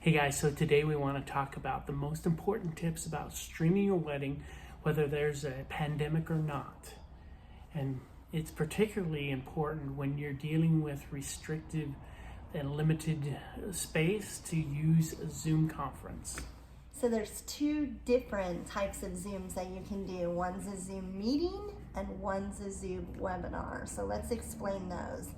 Hey guys, so today we want to talk about the most important tips about streaming your wedding, whether there's a pandemic or not. And it's particularly important when you're dealing with restrictive and limited space to use a Zoom conference. So there's two different types of Zooms that you can do. One's a Zoom meeting and one's a Zoom webinar. So let's explain those.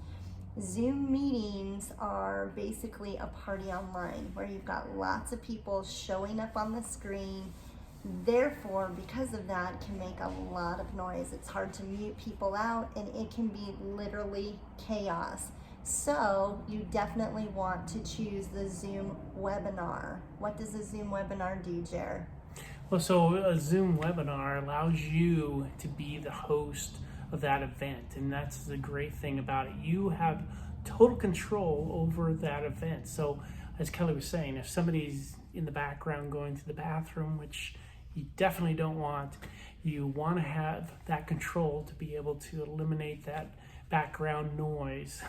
Zoom meetings are basically a party online where you've got lots of people showing up on the screen. Therefore, because of that, it can make a lot of noise. It's hard to mute people out and it can be literally chaos. So you definitely want to choose the Zoom webinar. What does a Zoom webinar do, Jer? Well, so a Zoom webinar allows you to be the host of that event, and that's the great thing about it. You have total control over that event. So as Kelly was saying, if somebody's in the background going to the bathroom, which you definitely don't want, you want to have that control to be able to eliminate that background noise.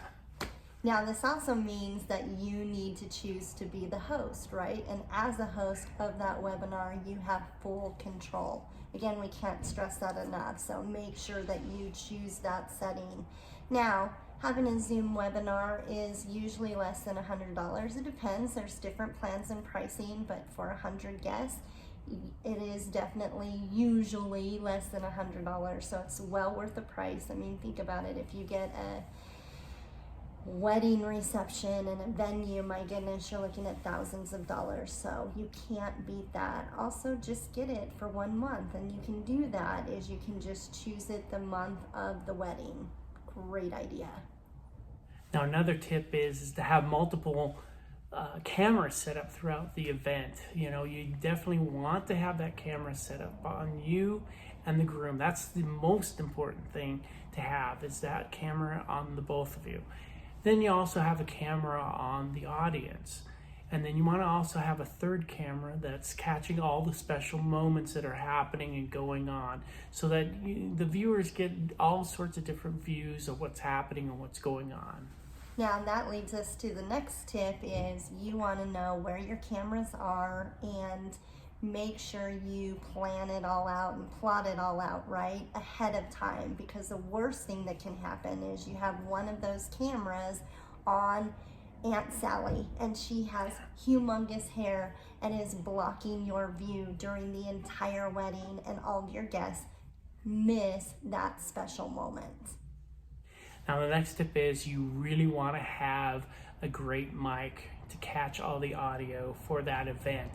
Now, this also means that you need to choose to be the host, right? And as a host of that webinar, you have full control. Again, we can't stress that enough, so make sure that you choose that setting. Now, having a Zoom webinar is usually less than $100. It depends, there's different plans and pricing, but for 100 guests, it is definitely usually less than $100, so it's well worth the price. I mean, think about it. If you get a wedding reception and a venue, my goodness, you're looking at thousands of dollars, so you can't beat that. Also, just get it for 1 month, and you can do that is you can just choose it the month of the wedding. Great idea. Now, another tip is to have multiple cameras set up throughout the event. You know, you definitely want to have that camera set up on you and the groom. That's the most important thing to have, is that camera on the both of you. Then you also have a camera on the audience. And then you want to also have a third camera that's catching all the special moments that are happening and going on, so that the viewers get all sorts of different views of what's happening and what's going on. Now that leads us to the next tip is you want to know where your cameras are and make sure you plan it all out and plot it all out right ahead of time, because the worst thing that can happen is you have one of those cameras on Aunt Sally and she has humongous hair and is blocking your view during the entire wedding, and all of your guests miss that special moment. Now the next tip is you really want to have a great mic to catch all the audio for that event.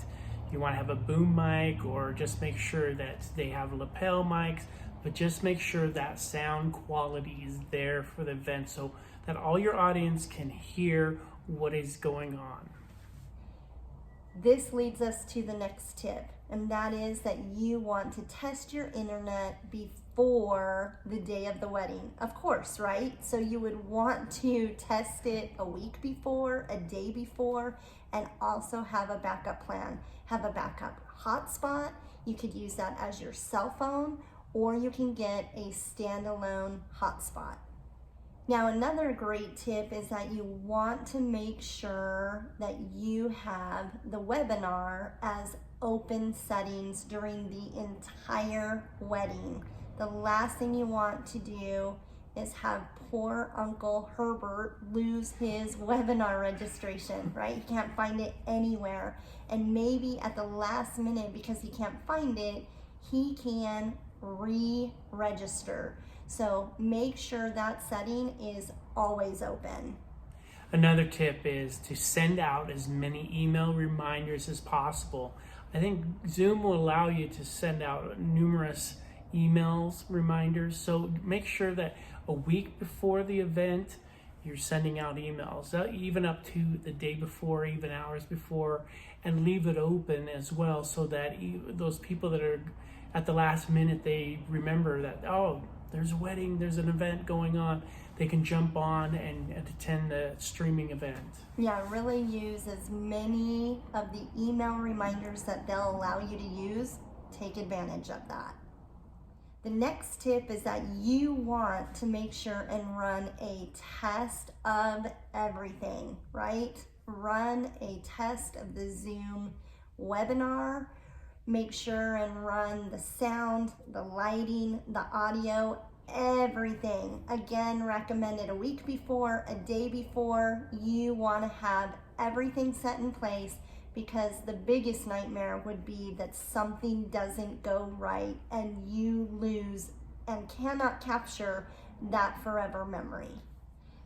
You want to have a boom mic, or just make sure that they have lapel mics, but just make sure that sound quality is there for the event so that all your audience can hear what is going on. This leads us to the next tip, and that is that you want to test your internet before the day of the wedding. Of course, right? So you would want to test it a week before, a day before, and also have a backup plan. Have a backup hotspot. You could use that as your cell phone, or you can get a standalone hotspot. Now, another great tip is that you want to make sure that you have the webinar as open settings during the entire wedding. The last thing you want to do is have poor Uncle Herbert lose his webinar registration, right? He can't find it anywhere. And maybe at the last minute, because he can't find it, he can re-register. So make sure that setting is always open. Another tip is to send out as many email reminders as possible. I think Zoom will allow you to send out numerous emails reminders, so make sure that a week before the event you're sending out emails, even up to the day before, even hours before, and leave it open as well, so that those people that are at the last minute, they remember that, oh, there's a wedding, there's an event going on. They can jump on and attend the streaming event. Yeah, really use as many of the email reminders that they'll allow you to use. Take advantage of that. The next tip is that you want to make sure and run a test of everything, right? run a test of the Zoom webinar. Make sure and run the sound, the lighting, the audio, everything. Again, recommended a week before, a day before. You want to have everything set in place, because the biggest nightmare would be that something doesn't go right and you lose and cannot capture that forever memory.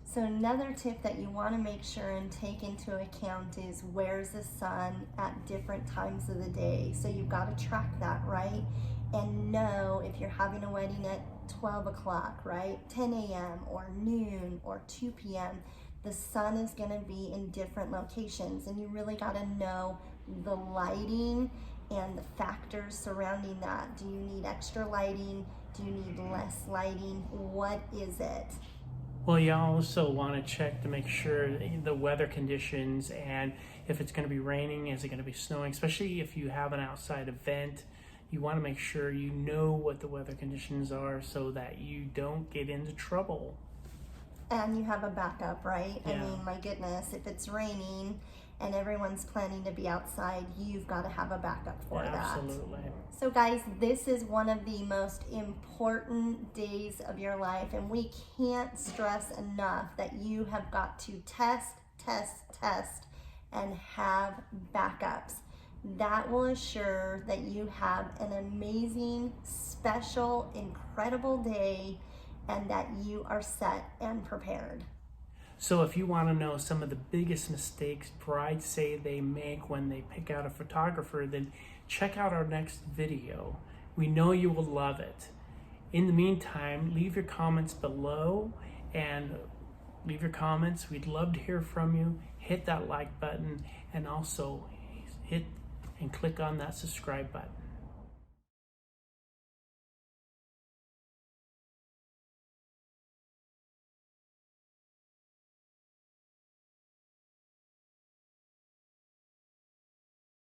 So another tip that you want to make sure and take into account is, where's the sun at different times of the day. So you've got to track that, right? And know if you're having a wedding at 12 o'clock, right? 10 a.m. or noon or 2 p.m. The sun is going to be in different locations, and you really got to know the lighting and the factors surrounding that. Do you need extra lighting? Do you need less lighting? What is it? Well, you also want to check to make sure the weather conditions, and if it's going to be raining, is it going to be snowing, especially if you have an outside event. You want to make sure you know what the weather conditions are so that you don't get into trouble. And you have a backup, right? Yeah. I mean, my goodness, if it's raining and everyone's planning to be outside, you've got to have a backup for that. Absolutely. So guys, this is one of the most important days of your life, and we can't stress enough that you have got to test, and have backups. That will assure that you have an amazing, special, incredible day, and that you are set and prepared. So if you want to know some of the biggest mistakes brides say they make when they pick out a photographer, then check out our next video. We know you will love it. In the meantime, leave your comments below and leave your comments. We'd love to hear from you. Hit that like button, and also hit and click on that subscribe button.